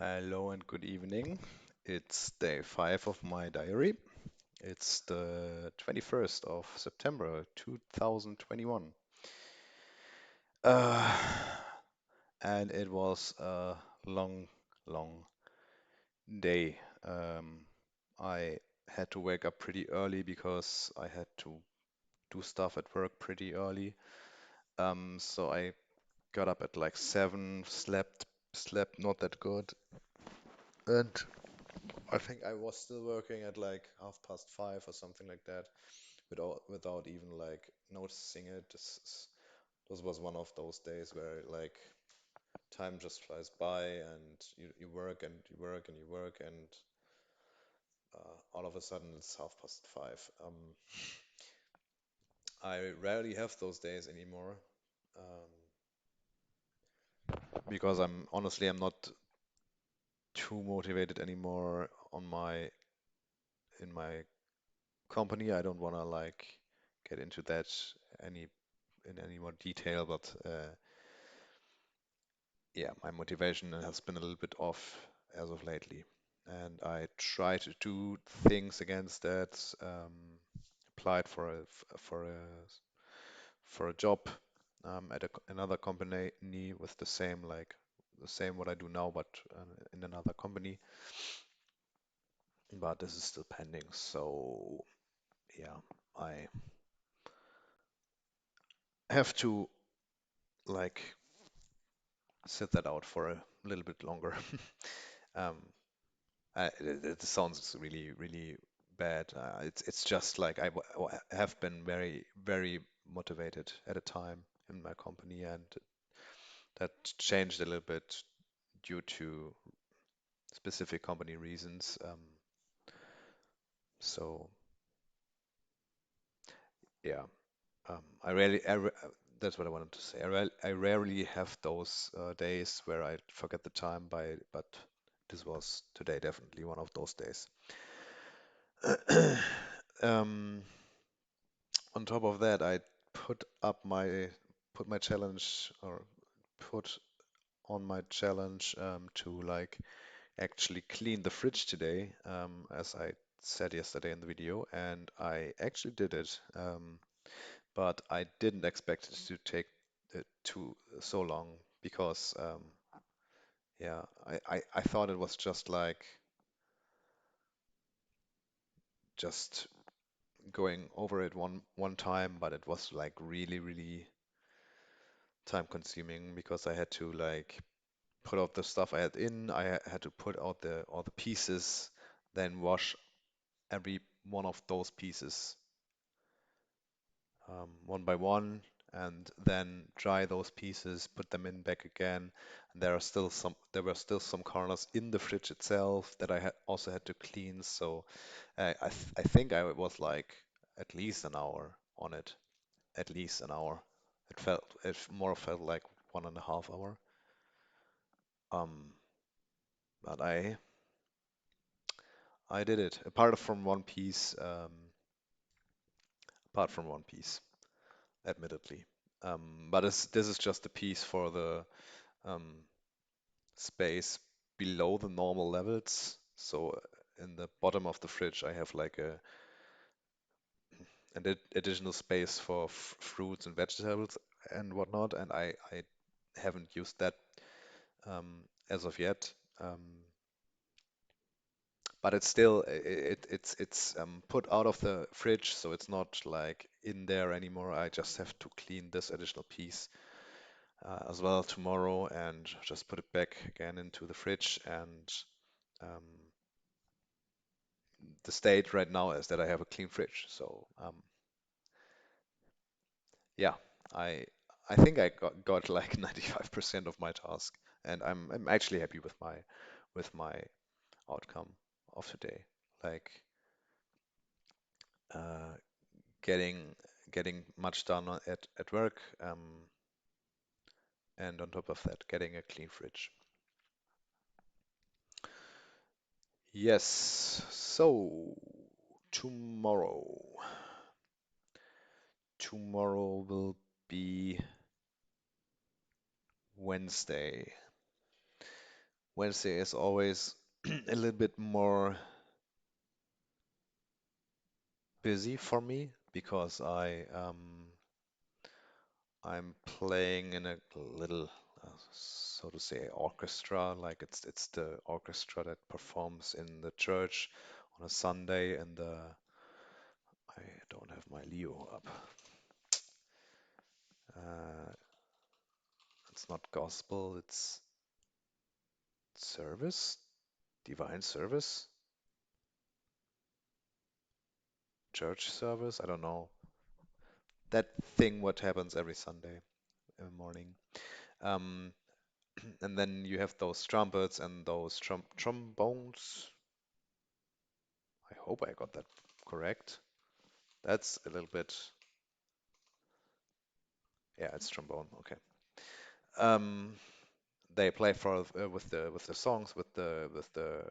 Hello and good evening. It's day 5 of my diary. It's the 21st of September 2021. Uh, and it was a long, long day. I had to wake up pretty early because I had to do stuff at work pretty early. So I got up at like 7, slept not that good, and I think I was still working at like 5:30 or something like that, without even like noticing it. This was one of those days where like time just flies by, and you work and you work and you work, and all of a sudden it's 5:30. I rarely have those days anymore, um, because I'm not too motivated anymore in my company. I don't want to like get into that any in any more detail, but yeah, my motivation has been a little bit off as of lately, and I try to do things against that. Applied for a job at another company with the same what I do now, but in another company. But this is still pending. So yeah, I have to like sit that out for a little bit longer. Um, it sounds really, really bad. It's just like have been very, very motivated at a time in my company, and that changed a little bit due to specific company reasons. So yeah, that's what I wanted to say. I rarely have those days where I forget the time but this was today definitely one of those days. Um, on top of that, I put up my put my challenge or put on my challenge to like actually clean the fridge today, as I said yesterday in the video, and I actually did it. But I didn't expect it to take it too so long because yeah, I thought it was just like just going over it one time, but it was like really, really time consuming because I had to like put out the stuff I had in. Had to put out the all the pieces, then wash every one of those pieces one by one, and then dry those pieces, put them in back again. And there were still some corners in the fridge itself that I had also had to clean. So I think I was like at least an hour on it, at least an hour. It more felt like 1.5 hour. Um, but I did it. Apart from one piece, admittedly. But this is just a piece for the um, space below the normal levels. So in the bottom of the fridge, I have like an additional space for fruits and vegetables and whatnot, and I haven't used that as of yet. But it's still it's put out of the fridge, so it's not like in there anymore. I just have to clean this additional piece as well tomorrow and just put it back again into the fridge. And um, the state right now is that I have a clean fridge. So yeah, I I think I got like 95% of my task, and I'm actually happy with my outcome of today. Like uh, getting getting much done at work, and on top of that, getting a clean fridge. Yes, so tomorrow. Tomorrow will be Wednesday. Wednesday is always a little bit more busy for me because I'm playing in a little, so to say, orchestra. Like it's the orchestra that performs in the church on a Sunday, and I don't have my Leo up. Uh, it's not gospel, it's service, divine service, church service. I don't know that thing what happens every Sunday morning. Um, and then you have those trumpets and those trombones. I hope I got that correct. That's a little bit, yeah, it's trombone. Okay. Um, they play for with the songs with the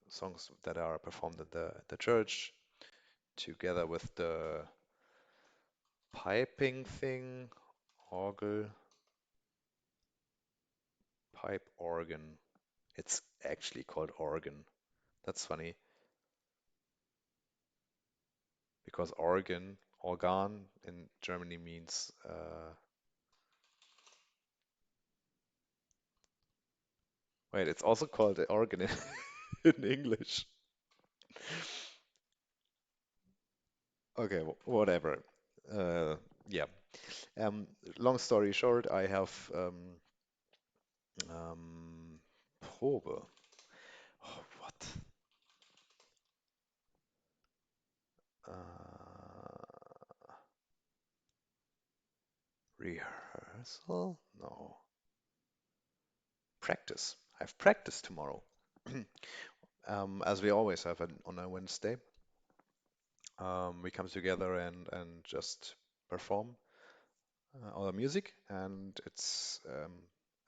songs that are performed at the church together with the piping thing, orgel, pipe organ. It's actually called organ. That's funny because organ in Germany means wait, it's also called an organ in English. Okay, whatever. Uh, yeah. Um, Long story short, I have um, Probe. Oh, what? Rehearsal? No. Practice. I have practice tomorrow. As we always have on a Wednesday. We come together and just perform our music, and it's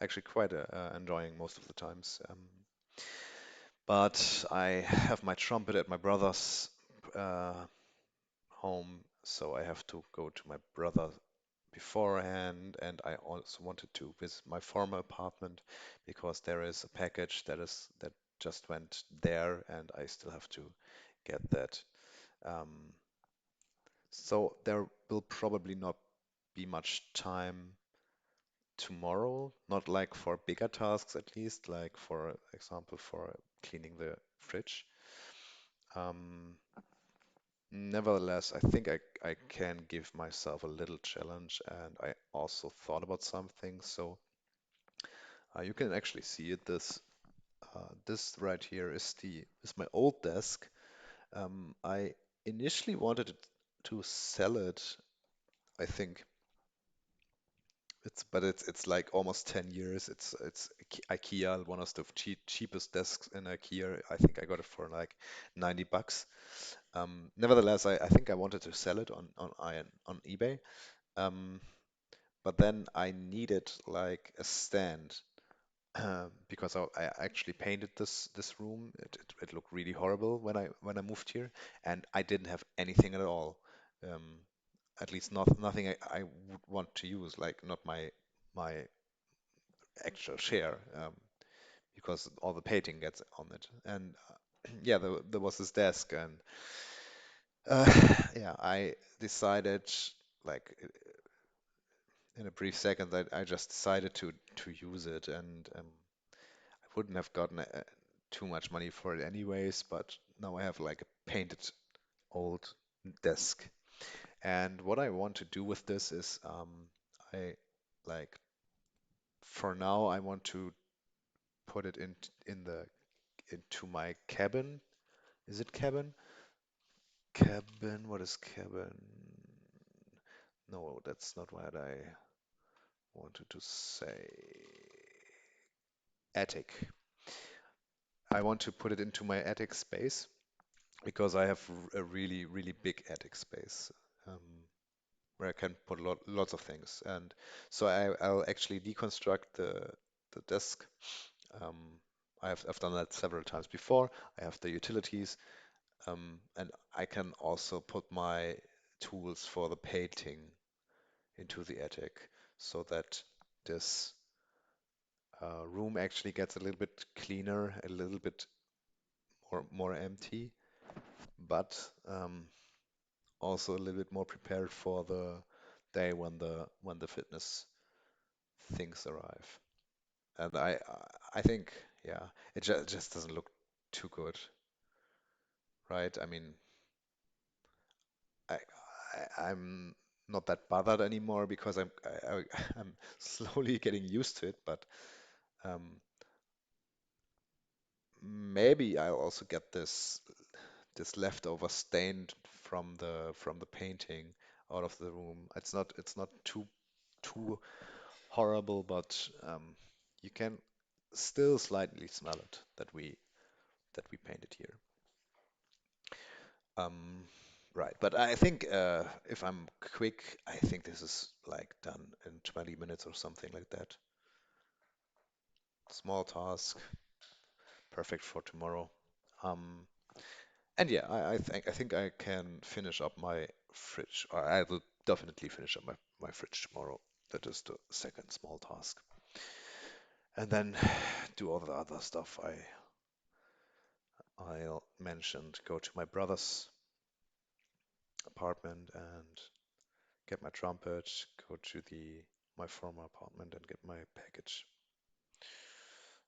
actually quite enjoying most of the times. But I have my trumpet at my brother's uh, home, so I have to go to my brother beforehand, and I also wanted to visit my former apartment because there is a package that just went there, and I still have to get that. Um, so there will probably not be much time tomorrow, not like for bigger tasks at least, like for example for cleaning the fridge. Um, Nevertheless, I think I can give myself a little challenge, and I also thought about something. So you can actually see it. This right here is my old desk. I initially wanted to sell it. I think it's like almost 10 years. It's IKEA, one of the cheapest desks in IKEA. I think I got it for like 90 bucks. Nevertheless, I think I wanted to sell it on eBay. Um, but then I needed like a stand because I actually painted this room. It looked really horrible when I moved here, and I didn't have anything at all. Um, at least nothing I would want to use, like not my actual share, because all the painting gets on it. And yeah, there was this desk, and uh, yeah, I decided like in a brief second that I just decided to use it, and I wouldn't have gotten too much money for it anyways, but now I have like a painted old desk. And what I want to do with this is I like for now I want to put it in the into my cabin. Is it cabin? Cabin, what is cabin? No, that's not what I wanted to say. Attic. I want to put it into my attic space because I have a really, really big attic space where I can put lots of things. And so I'll actually deconstruct the desk. Um, I've done that several times before. I have the utilities, and I can also put my tools for the painting into the attic so that this Room actually gets a little bit cleaner, a little bit more empty, but also a little bit more prepared for the day when the fitness things arrive. And I think, yeah, it just doesn't look too good, right? I mean, I, I'm not that bothered anymore because I'm slowly getting used to it, but um, maybe I'll also get this leftover stain from the painting out of the room. It's not too horrible, but you can still slightly smell it that we painted here. Um, right, but I think if I'm quick, I think this is like done in 20 minutes or something like that. Small task, perfect for tomorrow. Um, and yeah, I think I can finish up my fridge. Or I will definitely finish up my fridge tomorrow. That is the second small task. And then do all the other stuff I mentioned. Go to my brother's apartment and get my trumpet, go to the my former apartment and get my package.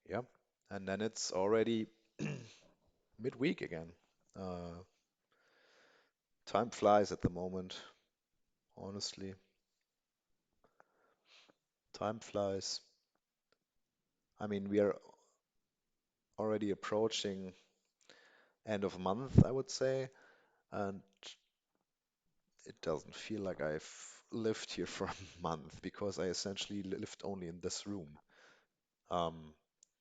Yeah. And then it's already midweek again. Uh, Time flies at the moment, honestly. Time flies. I mean, we are already approaching end of month, I would say, and it doesn't feel like I've lived here for a month because I essentially lived only in this room. Um,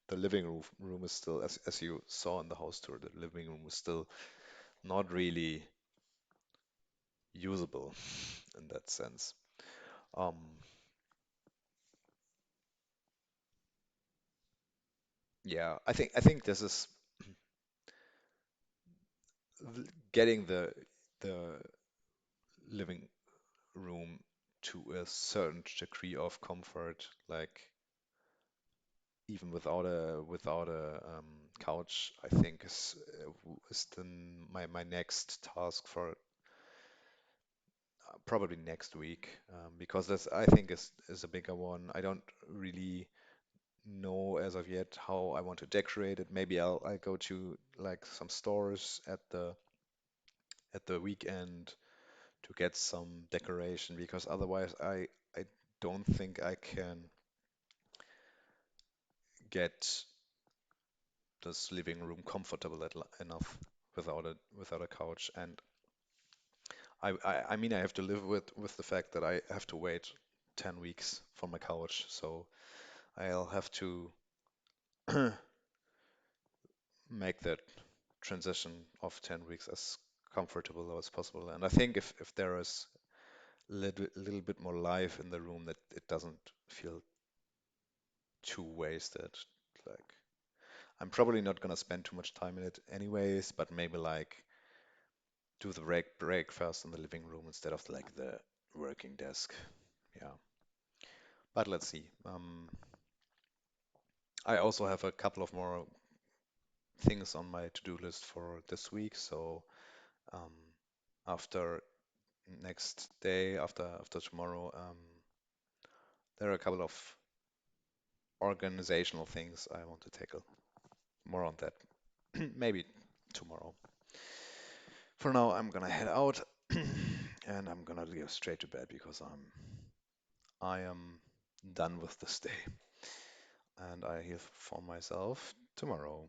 the living room is still, as you saw in the house tour, the living room is still not really usable in that sense. Um, yeah, I think this is getting the living room to a certain degree of comfort, like even without a couch, I think is my next task for probably next week, because this I think is a bigger one. I don't really know as of yet how I want to decorate it. Maybe I'll go to like some stores at the weekend to get some decoration because otherwise I don't think I can get this living room comfortable enough without a couch. And I mean I have to live with the fact that I have to wait 10 weeks for my couch, so I'll have to make that transition of 10 weeks as comfortable as possible. And I think if there is little bit more life in the room, that it doesn't feel too wasted. Like I'm probably not gonna spend too much time in it anyways, but maybe like do the breakfast in the living room instead of like the working desk. Yeah, but let's see. I also have a couple of more things on my to-do list for this week, so um, after next day, after tomorrow, there are a couple of organizational things I want to tackle. More on that maybe tomorrow. For now, I'm gonna head out and I'm gonna go straight to bed because I am done with this day and I heal for myself tomorrow.